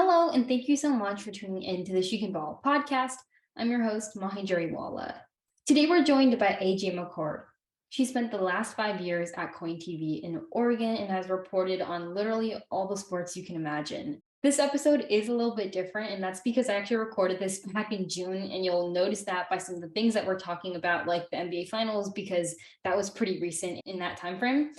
Hello, and thank you so much for tuning in to the She Can Ball podcast. I'm your host, Mahi Jariwala. Today we're joined by AJ McCord. She spent the last 5 years at Coin TV in Oregon and has reported on literally all the sports you can imagine. This episode is a little bit different, and that's because I actually recorded this back in June, and you'll notice that by some of the things that we're talking about, like the NBA Finals, because that was pretty recent in that time frame.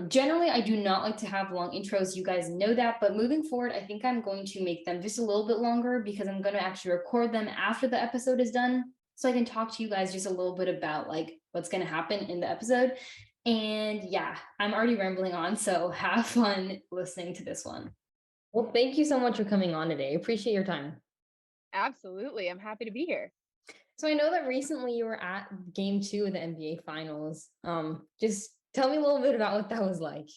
Generally, I do not like to have long intros. You guys know that, but moving forward, I think I'm going to make them just a little bit longer because I'm going to actually record them after the episode is done, so I can talk to you guys just a little bit about like what's going to happen in the episode. And yeah, I'm already rambling on, so have fun listening to this one. Well, thank you so much for coming on today. Appreciate your time. Absolutely. I'm happy to be here. So I know that recently you were at game 2 of the NBA Finals. Just tell me a little bit about what that was like.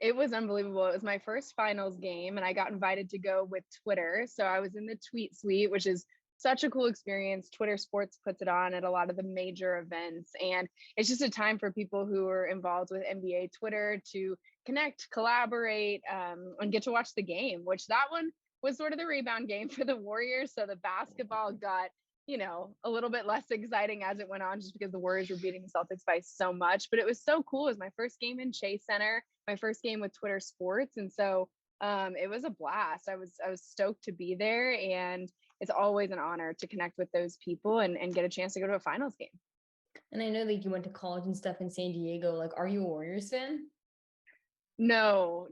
It was unbelievable. It was my first finals game, and I got invited to go with Twitter. So I was in the tweet suite, which is such a cool experience. Twitter Sports puts it on at a lot of the major events. And it's just a time for people who are involved with NBA Twitter to connect, collaborate, and get to watch the game, which that one was sort of the rebound game for the Warriors. So the basketball got a little bit less exciting as it went on just because the Warriors were beating the Celtics by so much. But it was so cool. It was my first game in Chase Center, my first game with Twitter Sports. And so it was a blast. I was stoked to be there. And it's always an honor to connect with those people and get a chance to go to a finals game. And I know that you went to college and stuff in San Diego. Like, are you a Warriors fan? No.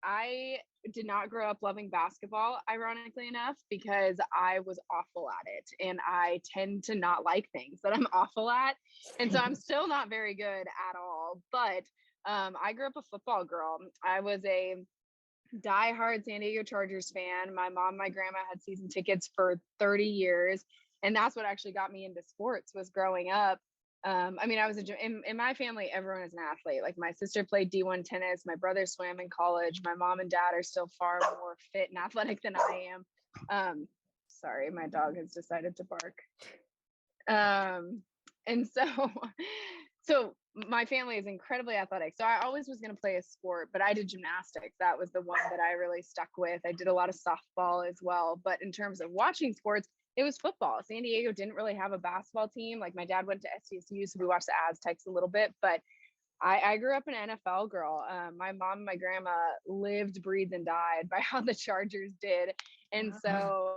I did not grow up loving basketball, ironically enough, because I was awful at it. And I tend to not like things that I'm awful at. And so I'm still not very good at all. But I grew up a football girl. I was a diehard San Diego Chargers fan. My mom, my grandma had season tickets for 30 years. And that's what actually got me into sports was growing up. I was in my family, everyone is an athlete. Like my sister played D1 tennis, my brother swam in college, my mom and dad are still far more fit and athletic than I am. Sorry, my dog has decided to bark. And so my family is incredibly athletic. So I always was going to play a sport, but I did gymnastics. That was the one that I really stuck with. I did a lot of softball as well. But in terms of watching sports, it was football. San Diego didn't really have a basketball team. Like my dad went to SDSU, so we watched the Aztecs a little bit, but I grew up an NFL girl. My mom and my grandma lived, breathed, and died by how the Chargers did. And so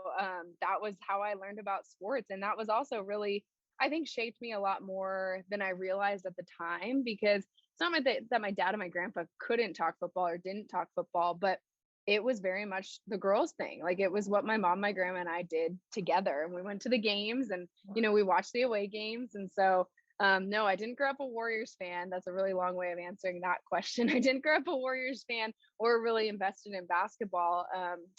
that was how I learned about sports. And that was also really, I think, shaped me a lot more than I realized at the time, because it's not that my dad and my grandpa couldn't talk football or didn't talk football, but it was very much the girls thing. Like it was what my mom, my grandma, and I did together. And we went to the games and, we watched the away games. And so, no, I didn't grow up a Warriors fan. That's a really long way of answering that question. I didn't grow up a Warriors fan or really invested in basketball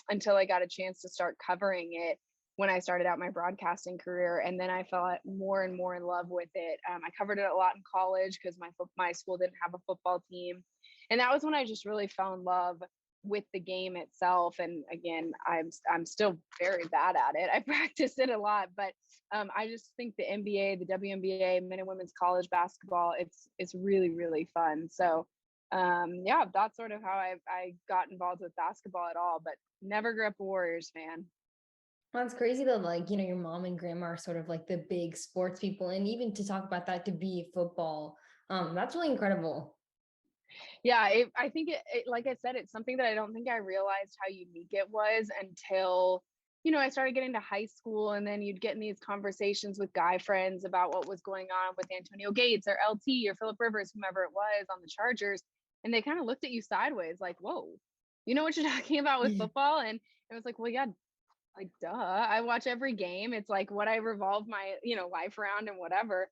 until I got a chance to start covering it when I started out my broadcasting career. And then I fell more and more in love with it. I covered it a lot in college because my school didn't have a football team. And that was when I just really fell in love with the game itself. And again, I'm still very bad at it. I practice it a lot, but I just think the NBA, the WNBA, men and women's college basketball, it's really, really fun. So yeah, that's sort of how I got involved with basketball at all, but never grew up a Warriors fan. Well, that's crazy that like, your mom and grandma are sort of like the big sports people. And even to talk about that, to be football, that's really incredible. Yeah, I think it, like I said, it's something that I don't think I realized how unique it was until, I started getting to high school, and then you'd get in these conversations with guy friends about what was going on with Antonio Gates or LT or Phillip Rivers, whomever it was on the Chargers. And they kind of looked at you sideways like, whoa, you know what you're talking about with football? And it was like, well, yeah, like, duh, I watch every game. It's like what I revolve my, life around and whatever.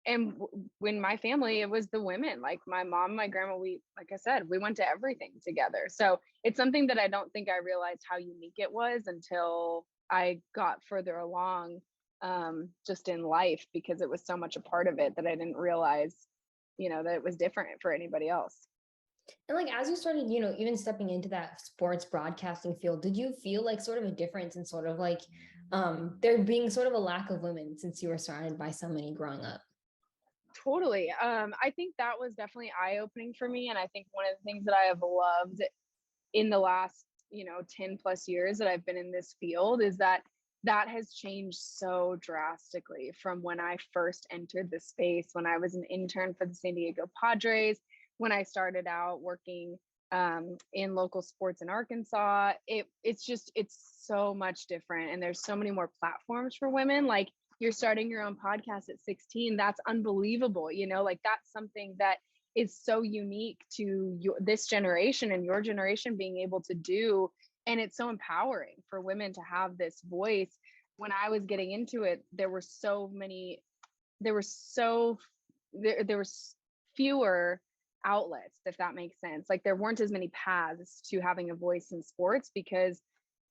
And when my family, it was the women, like my mom, my grandma, like I said, we went to everything together. So it's something that I don't think I realized how unique it was until I got further along, just in life, because it was so much a part of it that I didn't realize, that it was different for anybody else. And like, as you started, even stepping into that sports broadcasting field, did you feel like sort of a difference in sort of like there being sort of a lack of women since you were surrounded by so many growing up? Totally. I think that was definitely eye-opening for me. And I think one of the things that I have loved in the last, 10 plus years that I've been in this field is that has changed so drastically from when I first entered the space, when I was an intern for the San Diego Padres, when I started out working in local sports in Arkansas. It's so much different. And there's so many more platforms for women. Like, you're starting your own podcast at 16. That's unbelievable. Like, that's something that is so unique to this generation and your generation being able to do. And it's so empowering for women to have this voice. When I was getting into it, there were fewer outlets, if that makes sense. Like, there weren't as many paths to having a voice in sports because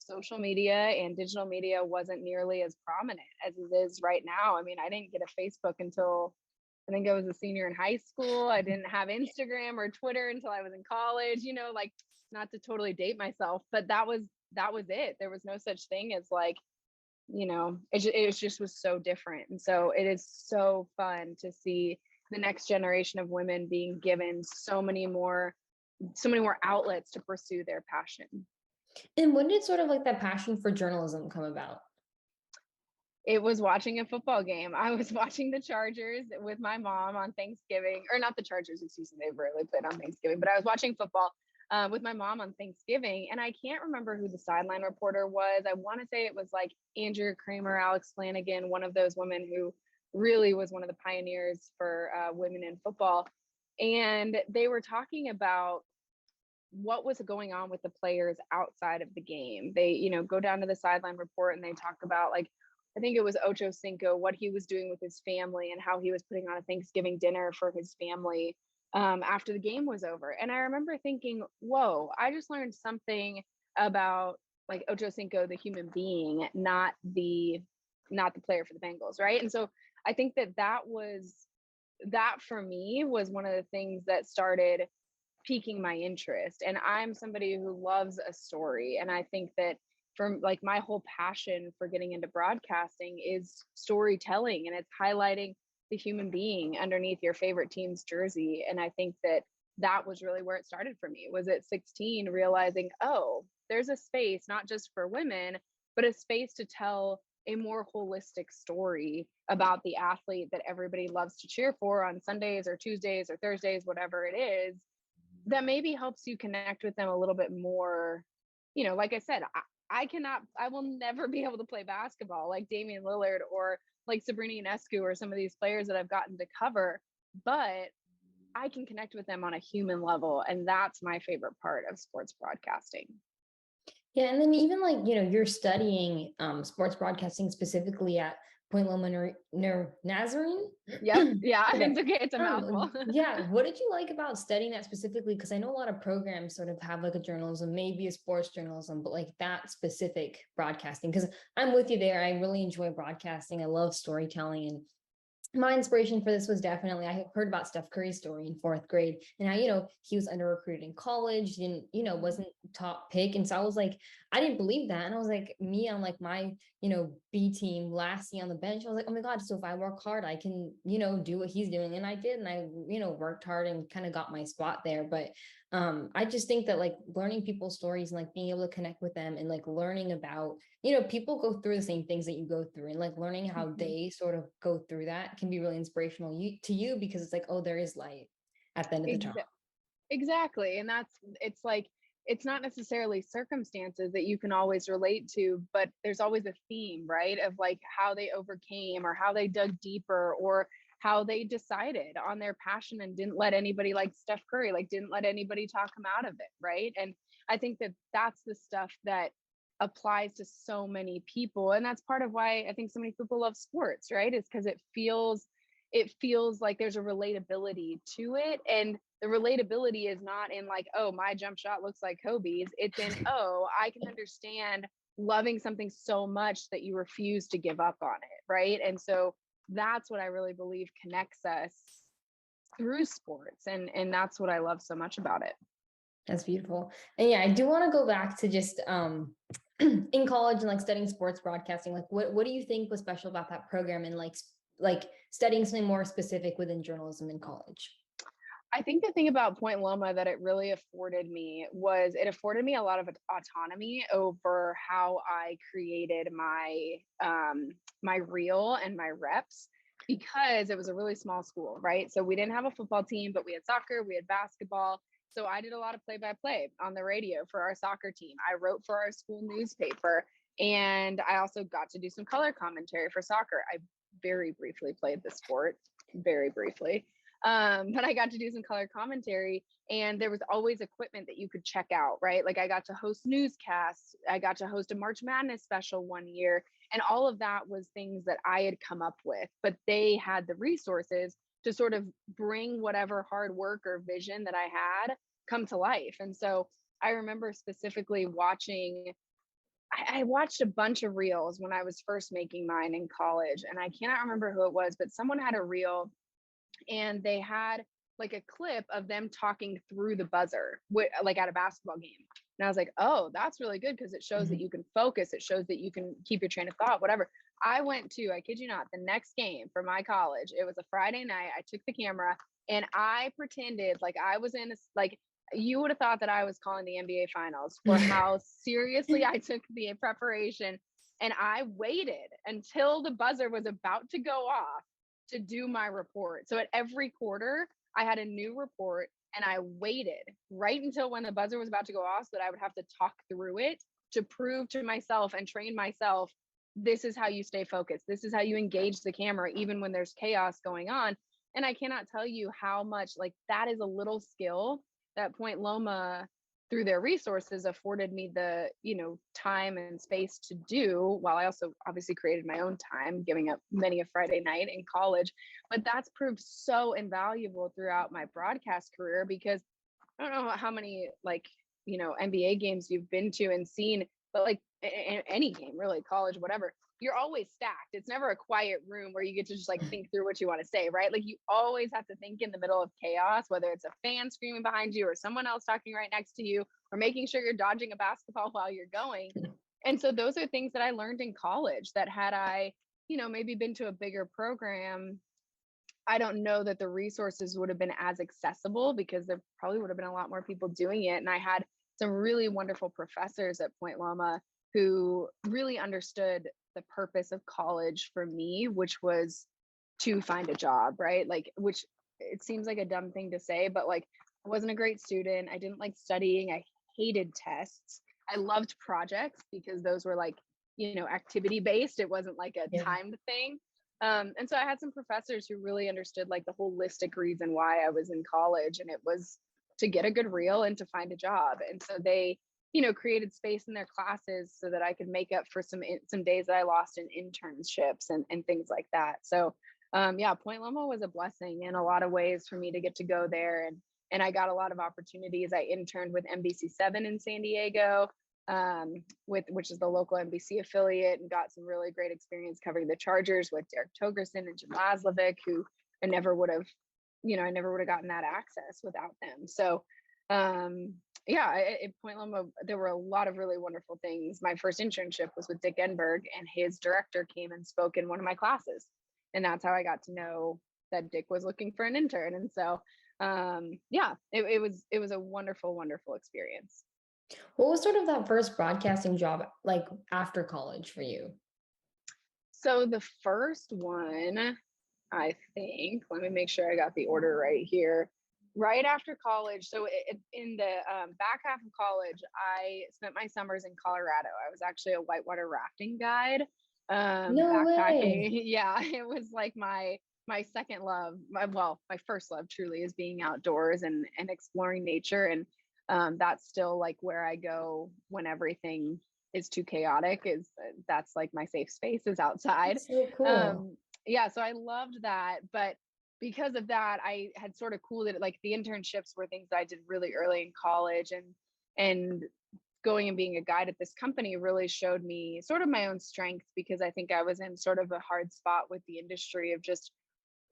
social media and digital media wasn't nearly as prominent as it is right now. I mean, I didn't get a Facebook until I think I was a senior in high school. I didn't have Instagram or Twitter until I was in college, like, not to totally date myself, but that was it. There was no such thing as like, it just was so different. And so it is so fun to see the next generation of women being given so many more outlets to pursue their passion. And when did sort of like that passion for journalism come about? It was watching a football game. I was watching the Chargers with my mom on Thanksgiving, or not the Chargers, excuse me, they rarely played on Thanksgiving, but I was watching football with my mom on Thanksgiving. And I can't remember who the sideline reporter was. I want to say it was like Andrea Kramer, Alex Flanagan, one of those women who really was one of the pioneers for women in football. And they were talking about what was going on with the players outside of the game. They, go down to the sideline report and they talk about, like, I think it was Ocho Cinco, what he was doing with his family and how he was putting on a Thanksgiving dinner for his family after the game was over. And I remember thinking, whoa, I just learned something about, like, Ocho Cinco, the human being, not the player for the Bengals, right? And so I think that for me was one of the things that started piquing my interest. And I'm somebody who loves a story. And I think that from, like, my whole passion for getting into broadcasting is storytelling, and it's highlighting the human being underneath your favorite team's jersey. And I think that was really where it started for me, was at 16, realizing, oh, there's a space not just for women, but a space to tell a more holistic story about the athlete that everybody loves to cheer for on Sundays or Tuesdays or Thursdays, whatever it is, that maybe helps you connect with them a little bit more. Like I said, I will never be able to play basketball like Damian Lillard or like Sabrina Ionescu or some of these players that I've gotten to cover, but I can connect with them on a human level. And that's my favorite part of sports broadcasting. Yeah. And then even like, you're studying sports broadcasting specifically at Point Loma Nazarene. Yep. Yeah. Okay. It's okay. It's a mouthful. Yeah. What did you like about studying that specifically? Because I know a lot of programs sort of have like a journalism, maybe a sports journalism, but like that specific broadcasting, because I'm with you there. I really enjoy broadcasting. I love storytelling, and my inspiration for this was definitely, I heard about Steph Curry's story in 4th grade and how, he was under recruited in college and, wasn't top pick. And so I was like, I didn't believe that. And I was like, me on like my, B team last year on the bench, I was like, oh my God, so if I work hard, I can, do what he's doing. And I did. And I, worked hard and kind of got my spot there. But I just think that like learning people's stories and like being able to connect with them and like learning about, people go through the same things that you go through, and like learning how they sort of go through that can be really inspirational to you, because it's like, oh, there is light at the end of the tunnel. Exactly. And it's like, it's not necessarily circumstances that you can always relate to, but there's always a theme, right? Of like how they overcame or how they dug deeper or how they decided on their passion and didn't let anybody, like Steph Curry, like didn't let anybody talk him out of it. Right. And I think that's the stuff that applies to so many people. And that's part of why I think so many people love sports, right? Is because it feels like there's a relatability to it. And the relatability is not in like, oh, my jump shot looks like Kobe's. It's in, oh, I can understand loving something so much that you refuse to give up on it. Right. And so that's what I really believe connects us through sports. And that's what I love so much about it. That's beautiful. And yeah, I do want to go back to just in college and like studying sports broadcasting. Like what do you think was special about that program, and like studying something more specific within journalism in college? I think the thing about Point Loma that it really afforded me was it afforded me a lot of autonomy over how I created my reel and my reps, because it was a really small school, right? So we didn't have a football team, but we had soccer, we had basketball. So I did a lot of play-by-play on the radio for our soccer team. I wrote for our school newspaper, and I also got to do some color commentary for soccer. I very briefly played the sport, very briefly. But I got to do some color commentary, and there was always equipment that you could check out, right? Like I got to host newscasts, I got to host a March Madness special one year, and all of that was things that I had come up with, but they had the resources to sort of bring whatever hard work or vision that I had come to life. And so I remember specifically watching, I watched a bunch of reels when I was first making mine in college, and I cannot remember who it was, but someone had a reel and they had like a clip of them talking through the buzzer, like at a basketball game. And I was like, oh, that's really good, because it shows that you can focus. It shows that you can keep your train of thought, whatever. I kid you not, the next game for my college, it was a Friday night. I took the camera and I pretended like I was in like, you would have thought that I was calling the NBA Finals for how seriously I took the preparation. And I waited until the buzzer was about to go off to do my report. So at every quarter, I had a new report, and I waited right until when the buzzer was about to go off so that I would have to talk through it to prove to myself and train myself, this is how you stay focused. This is how you engage the camera, even when there's chaos going on. And I cannot tell you how much, like, that is a little skill that Point Loma, through their resources, afforded me the, time and space to do, while I also obviously created my own time, giving up many a Friday night in college. But that's proved so invaluable throughout my broadcast career, because I don't know how many, like, NBA games you've been to and seen, but like any game, really, college, whatever, you're always stacked. It's never a quiet room where you get to just like think through what you want to say, right? Like you always have to think in the middle of chaos, whether it's a fan screaming behind you or someone else talking right next to you, or making sure you're dodging a basketball while you're going. And so those are things that I learned in college that had I, maybe been to a bigger program, I don't know that the resources would have been as accessible, because there probably would have been a lot more people doing it. And I had some really wonderful professors at Point Loma who really understood the purpose of college for me, which was to find a job, right? Like, which it seems like a dumb thing to say, but like, I wasn't a great student. I didn't like studying. I hated tests. I loved projects because those were like, activity based. It wasn't like a timed thing. And so I had some professors who really understood like the holistic reason why I was in college, and it was to get a good reel and to find a job. And so they, created space in their classes so that I could make up for some days that I lost in internships and things like that. So Point Loma was a blessing in a lot of ways for me to get to go there, and I got a lot of opportunities. I interned with NBC7 in San Diego, which is the local NBC affiliate, and got some really great experience covering the Chargers with Derek Togerson and Jim Laslovic, who I never would have gotten that access without them. So at Point Loma, there were a lot of really wonderful things. My first internship was with Dick Enberg, and his director came and spoke in one of my classes. And that's how I got to know that Dick was looking for an intern. And so it was a wonderful, wonderful experience. What was sort of that first broadcasting job like after college for you? So the first one, I think, let me make sure I got the order right here. Right after college, so in the back half of college, I spent my summers in Colorado. I was actually a whitewater rafting guide. No Backpacking. way. Yeah, it was like my second love. My first love truly is being outdoors and exploring nature. And that's still like where I go when everything is too chaotic. That's like my safe space is outside. That's so cool. So I loved that, but because of that, I had sort of cooled it. Like the internships were things that I did really early in college, and going and being a guide at this company really showed me sort of my own strength, because I think I was in sort of a hard spot with the industry of just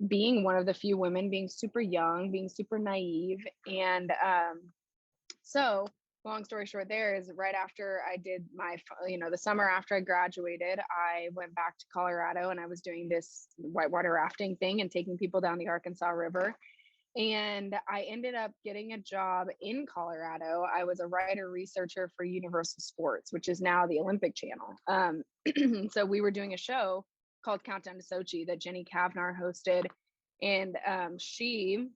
being one of the few women, being super young, being super naive. And so long story short, there is right after I did my, the summer after I graduated, I went back to Colorado, and I was doing this whitewater rafting thing and taking people down the Arkansas River. And I ended up getting a job in Colorado. I was a writer researcher for Universal Sports, which is now the Olympic Channel. So we were doing a show called Countdown to Sochi that Jenny Kavnar hosted. And she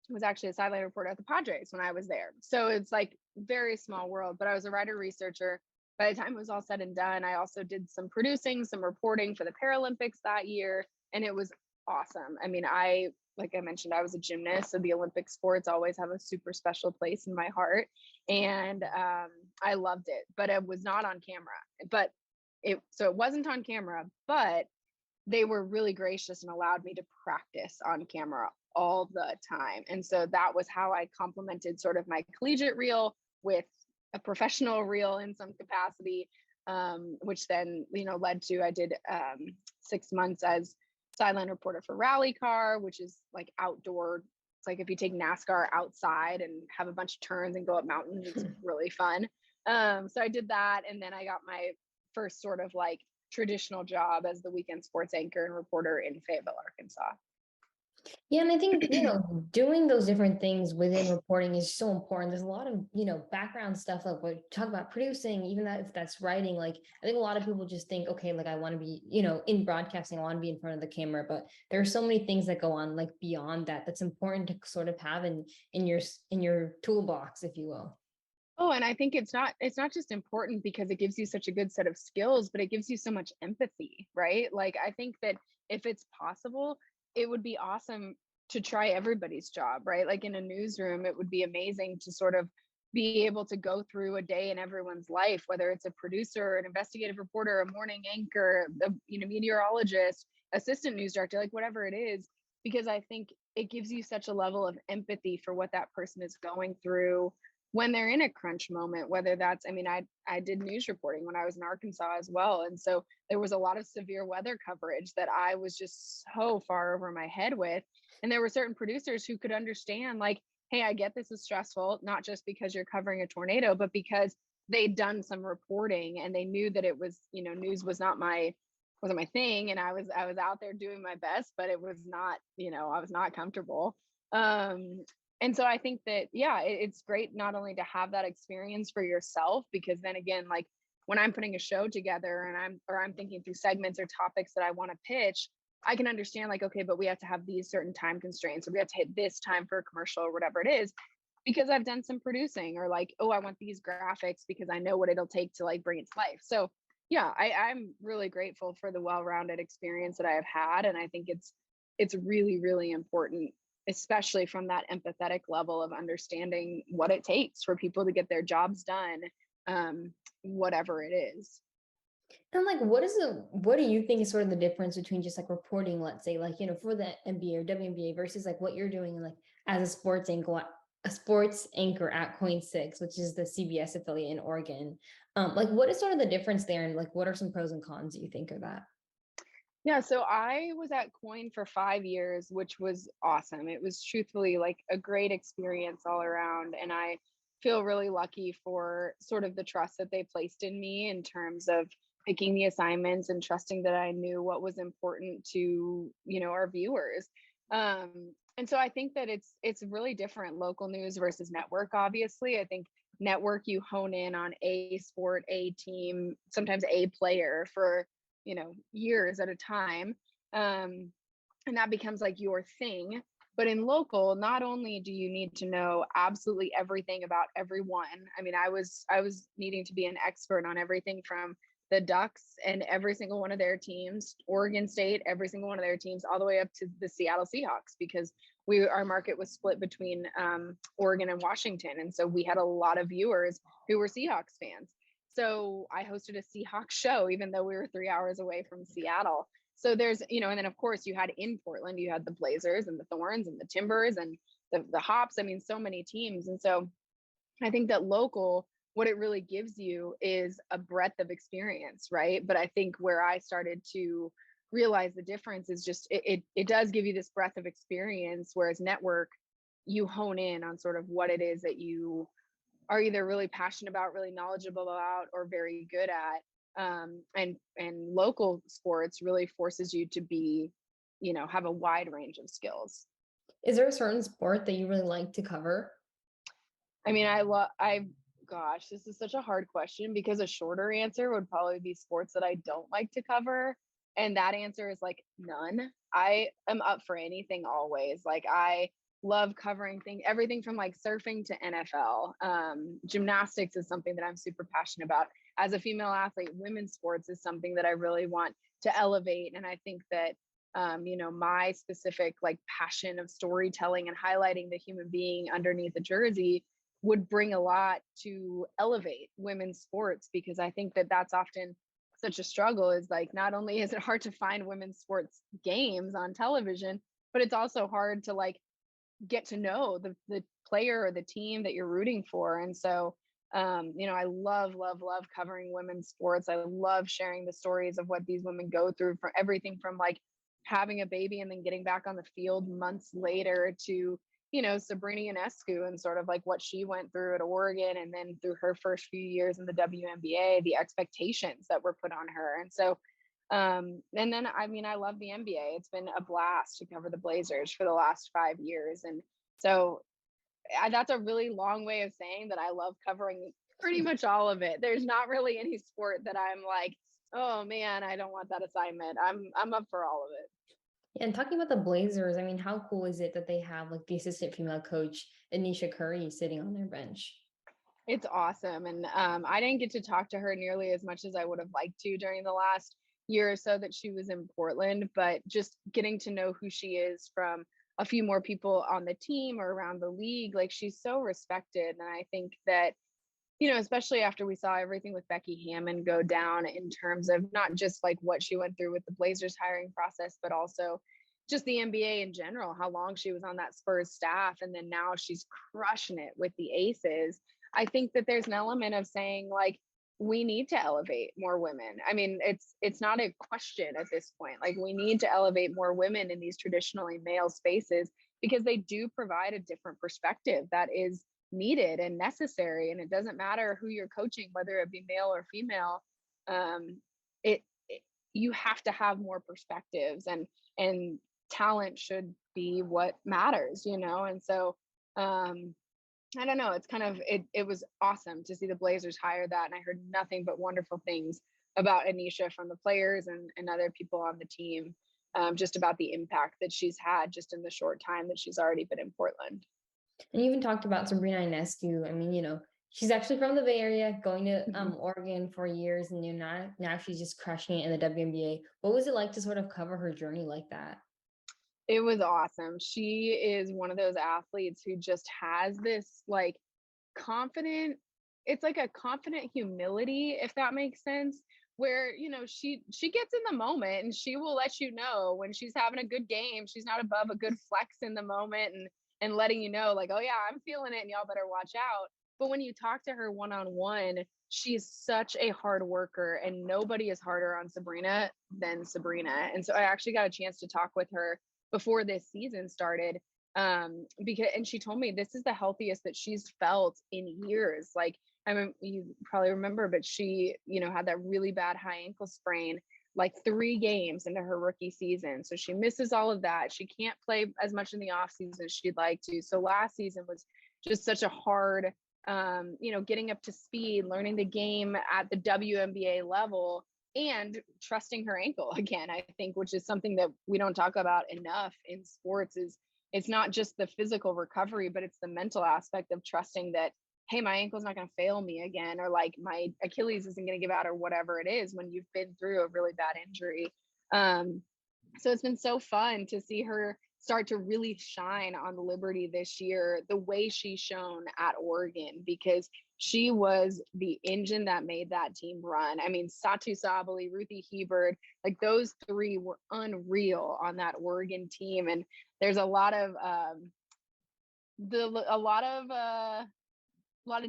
was actually a sideline reporter at the Padres when I was there. So it's like very small world, but I was a writer researcher. By the time it was all said and done, I also did some producing, some reporting for the Paralympics that year. And it was awesome. I mean, like I mentioned, I was a gymnast, so the Olympic sports always have a super special place in my heart. And I loved it, but it was not on camera. But it wasn't on camera, but they were really gracious and allowed me to practice on camera all the time. And so that was how I complemented sort of my collegiate reel with a professional reel in some capacity, which then, led to, I did 6 months as sideline reporter for Rally Car, which is like outdoor. It's like if you take NASCAR outside and have a bunch of turns and go up mountains, it's really fun. So I did that. And then I got my first sort of like traditional job as the weekend sports anchor and reporter in Fayetteville, Arkansas. Yeah, and I think, doing those different things within reporting is so important. There's a lot of, background stuff, like we talk about producing, even that if that's writing, like I think a lot of people just think, okay, like I want to be, in broadcasting, I want to be in front of the camera, but there are so many things that go on like beyond that, that's important to sort of have in your toolbox, if you will. Oh, and I think it's not just important because it gives you such a good set of skills, but it gives you so much empathy, right? Like I think that if it's possible, it would be awesome to try everybody's job, right? Like in a newsroom, it would be amazing to sort of be able to go through a day in everyone's life, whether it's a producer, an investigative reporter, a morning anchor, a meteorologist, assistant news director, like whatever it is, because I think it gives you such a level of empathy for what that person is going through when they're in a crunch moment, whether that's, I did news reporting when I was in Arkansas as well. And so there was a lot of severe weather coverage that I was just so far over my head with. And there were certain producers who could understand, like, hey, I get this is stressful, not just because you're covering a tornado, but because they'd done some reporting and they knew that it was, news wasn't my thing. And I was out there doing my best, but it was not, I was not comfortable. And so I think that, yeah, it's great not only to have that experience for yourself, because then again, like when I'm putting a show together and I'm thinking through segments or topics that I want to pitch, I can understand like, okay, but we have to have these certain time constraints, or we have to hit this time for a commercial or whatever it is, because I've done some producing, or like, oh, I want these graphics because I know what it'll take to like bring it to life. So yeah, I'm really grateful for the well-rounded experience that I have had. And I think it's really, really important, especially from that empathetic level of understanding what it takes for people to get their jobs done, whatever it is. And like, what do you think is sort of the difference between just like reporting, let's say, like, for the NBA or WNBA versus like what you're doing like as a sports anchor at Coin Six, which is the CBS affiliate in Oregon. Like what is sort of the difference there, and like what are some pros and cons you think of that? Yeah, so I was at Coin for 5 years, which was awesome. It was truthfully like a great experience all around. And I feel really lucky for sort of the trust that they placed in me in terms of picking the assignments and trusting that I knew what was important to, our viewers. And so I think that it's really different, local news versus network, obviously. I think network, you hone in on a sport, a team, sometimes a player for years at a time, and that becomes like your thing. But in local, not only do you need to know absolutely everything about everyone. I was needing to be an expert on everything from the Ducks and every single one of their teams, Oregon State, every single one of their teams, all the way up to the Seattle Seahawks, because our market was split between Oregon and Washington, and so we had a lot of viewers who were Seahawks fans. So I hosted a Seahawks show, even though we were 3 hours away from Seattle. So there's, and then of course you had in Portland, you had the Blazers and the Thorns and the Timbers and the Hops. So many teams. And so I think that local, what it really gives you is a breadth of experience, right? But I think where I started to realize the difference is just it does give you this breadth of experience, whereas network, you hone in on sort of what it is that you are either really passionate about, really knowledgeable about, or very good at. And local sports really forces you to be, have a wide range of skills. Is there a certain sport that you really like to cover? I mean, gosh, this is such a hard question because a shorter answer would probably be sports that I don't like to cover. And that answer is like none. I am up for anything always. Like, I love covering everything from like surfing to NFL. Gymnastics is something that I'm super passionate about. As a female athlete, women's sports is something that I really want to elevate. And I think that my specific like passion of storytelling and highlighting the human being underneath the jersey would bring a lot to elevate women's sports, because I think that that's often such a struggle. Is like, not only is it hard to find women's sports games on television, but it's also hard to like get to know the player or the team that you're rooting for. And so I love covering women's sports. I love sharing the stories of what these women go through, for everything from like having a baby and then getting back on the field months later to Sabrina Ionescu and sort of like what she went through at Oregon, and then through her first few years in the WNBA, the expectations that were put on her. And so and then I mean, I love the NBA. It's been a blast to cover the Blazers for the last 5 years. And so that's a really long way of saying that I love covering pretty much all of it. There's not really any sport that I'm like, oh man, I don't want that assignment. I'm up for all of it. Yeah, and talking about the Blazers, I mean, how cool is it that they have like the assistant female coach, Anisha Curry, sitting on their bench? It's awesome. And I didn't get to talk to her nearly as much as I would have liked to during the last year or so that she was in Portland, but just getting to know who she is from a few more people on the team or around the league, like, she's so respected. And I think that, especially after we saw everything with Becky Hammon go down, in terms of not just like what she went through with the Blazers hiring process, but also just the NBA in general, how long she was on that Spurs staff. And then now she's crushing it with the Aces. I think that there's an element of saying like, we need to elevate more women. I mean, it's not a question at this point. Like, we need to elevate more women in these traditionally male spaces, because they do provide a different perspective that is needed and necessary. And it doesn't matter who you're coaching, whether it be male or female. Um, it, it you have to have more perspectives, and talent should be what matters. And so I don't know, it's kind of it was awesome to see the Blazers hire that, and I heard nothing but wonderful things about Anisha from the players and other people on the team, just about the impact that she's had just in the short time that she's already been in Portland. And you even talked about Sabrina Ionescu. I mean, she's actually from the Bay Area, going to Mhm. Oregon for years, and now she's just crushing it in the WNBA. What was it like to sort of cover her journey like that? It was awesome. She is one of those athletes who just has this like confident, it's like a confident humility, if that makes sense, where she gets in the moment and she will let you know when she's having a good game. She's not above a good flex in the moment, and letting you know like, oh yeah, I'm feeling it and y'all better watch out. But when you talk to her one on one, she's such a hard worker, and nobody is harder on Sabrina than Sabrina. And so I actually got a chance to talk with her before this season started, because, and she told me this is the healthiest that she's felt in years. Like, I mean, you probably remember, but she had that really bad high ankle sprain like 3 games into her rookie season, so she misses all of that. She can't play as much in the off season as she'd like to. So last season was just such a hard, getting up to speed, learning the game at the WNBA level, and trusting her ankle again. I think, which is something that we don't talk about enough in sports, is it's not just the physical recovery, but it's the mental aspect of trusting that, hey, my ankle's not going to fail me again, or like my Achilles isn't going to give out, or whatever it is, when you've been through a really bad injury. um, so it's been so fun to see her start to really shine on the Liberty this year, the way she's shown at Oregon, because she was the engine that made that team run. I mean, Satu Sabali, Ruthie Hebert, like those three were unreal on that Oregon team. And there's a lot of a lot of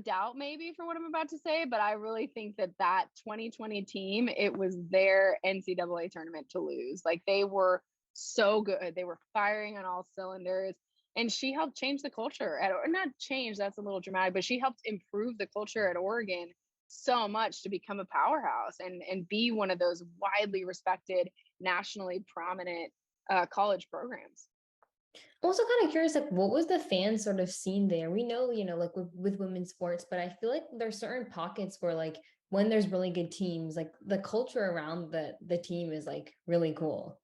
doubt maybe for what I'm about to say, but I really think that 2020 team, it was their NCAA tournament to lose. Like, they were so good. They were firing on all cylinders. And she helped change the culture or not change, that's a little dramatic, but she helped improve the culture at Oregon so much to become a powerhouse and be one of those widely respected, nationally prominent college programs. I'm also kind of curious, like, what was the fan sort of scene there? We know, like with women's sports, but I feel like there's certain pockets where, like, when there's really good teams, like the culture around the team is like really cool.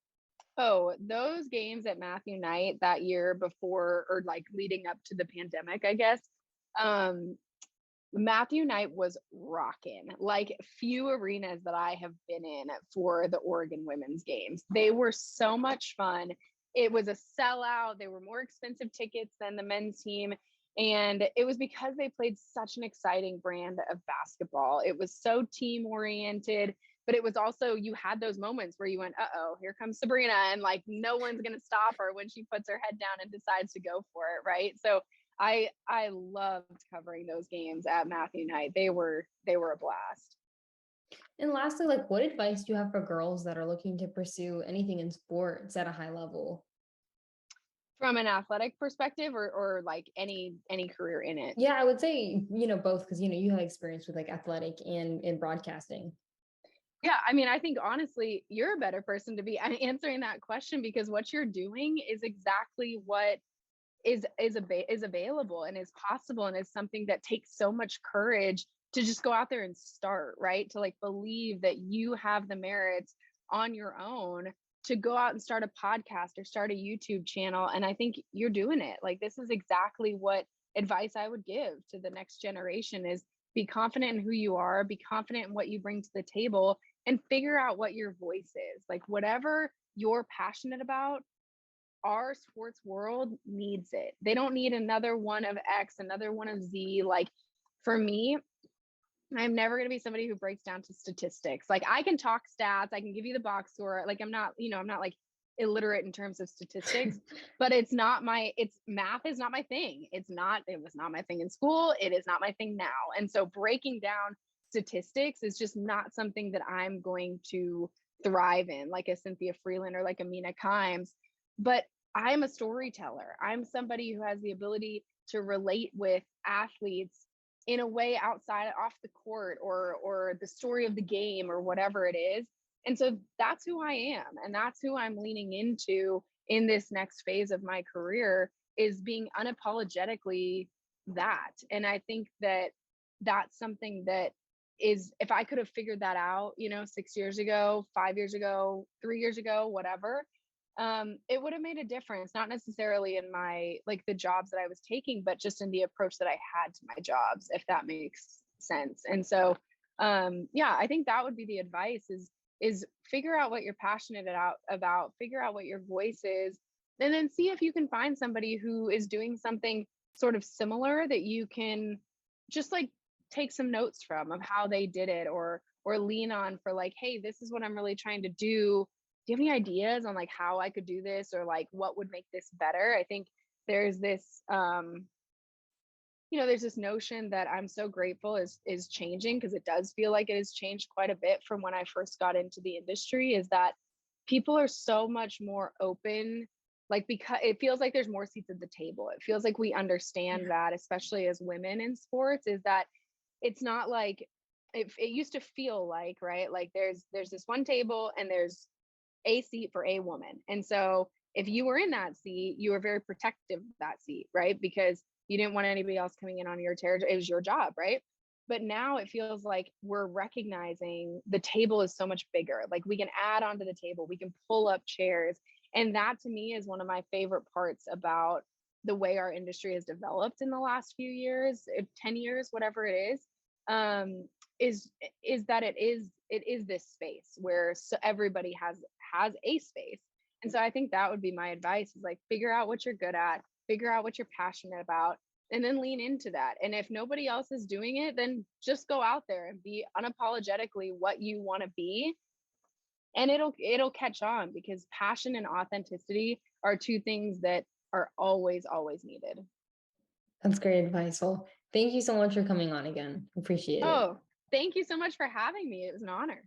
Oh, those games at Matthew Knight that year before, or like leading up to the pandemic, I guess. Um, Matthew Knight was rocking, like few arenas that I have been in for the Oregon women's games. They were so much fun. It was a sellout. They were more expensive tickets than the men's team. And it was because they played such an exciting brand of basketball. It was so team oriented, but it was also, you had those moments where you went, uh-oh, here comes Sabrina. And like, no one's going to stop her when she puts her head down and decides to go for it. Right. So I loved covering those games at Matthew Knight. They were a blast. And lastly, like, what advice do you have for girls that are looking to pursue anything in sports at a high level? From an athletic perspective, or like any career in it. Yeah, I would say, both, because you have experience with like athletic and in broadcasting. Yeah, I mean, I think honestly, you're a better person to be answering that question, because what you're doing is exactly what is available and is possible, and is something that takes so much courage to just go out there and start, right? To like believe that you have the merits on your own to go out and start a podcast or start a YouTube channel. And I think you're doing it. Like, this is exactly what advice I would give to the next generation: is be confident in who you are, be confident in what you bring to the table, and figure out what your voice is. Like, whatever you're passionate about, our sports world needs it. They don't need another one of X, another one of Z. Like, for me, I'm never going to be somebody who breaks down to statistics. Like, I can talk stats, I can give you the box score. Like, I'm not like illiterate in terms of statistics, but it's math is not my thing. It was not my thing in school. It is not my thing now. And so breaking down statistics is just not something that I'm going to thrive in, like a Cynthia Freeland or like a Mina Kimes. But I'm a storyteller. I'm somebody who has the ability to relate with athletes in a way outside, off the court, or the story of the game, or whatever it is. And so that's who I am, and that's who I'm leaning into in this next phase of my career, is being unapologetically that. And I think that that's something that is, if I could have figured that out, 6 years ago, 5 years ago, 3 years ago, whatever, it would have made a difference, not necessarily in my, like, the jobs that I was taking, but just in the approach that I had to my jobs, if that makes sense. And so, yeah, I think that would be the advice: is figure out what you're passionate about, figure out what your voice is, and then see if you can find somebody who is doing something sort of similar that you can just like take some notes from, of how they did it, or lean on for, like, hey, this is what I'm really trying to do. Do you have any ideas on like how I could do this, or like what would make this better? I think there's this there's this notion that I'm so grateful is changing, because it does feel like it has changed quite a bit from when I first got into the industry, is that people are so much more open, like, because it feels like there's more seats at the table. It feels like we understand that, especially as women in sports, is that it's not like it used to feel like, right? Like, there's this one table and there's a seat for a woman. And so if you were in that seat, you were very protective of that seat, right? Because you didn't want anybody else coming in on your territory. It was your job, right? But now it feels like we're recognizing the table is so much bigger. Like, we can add onto the table, we can pull up chairs. And that, to me, is one of my favorite parts about the way our industry has developed in the last few years, 10 years, whatever it is. Um, is that it is this space where everybody has a space. And so I think that would be my advice: is like, figure out what you're good at, figure out what you're passionate about, and then lean into that. And if nobody else is doing it, then just go out there and be unapologetically what you want to be, and it'll catch on, because passion and authenticity are two things that are always needed. That's great advice. Well, thank you so much for coming on again. Appreciate it. Oh, thank you so much for having me. It was an honor.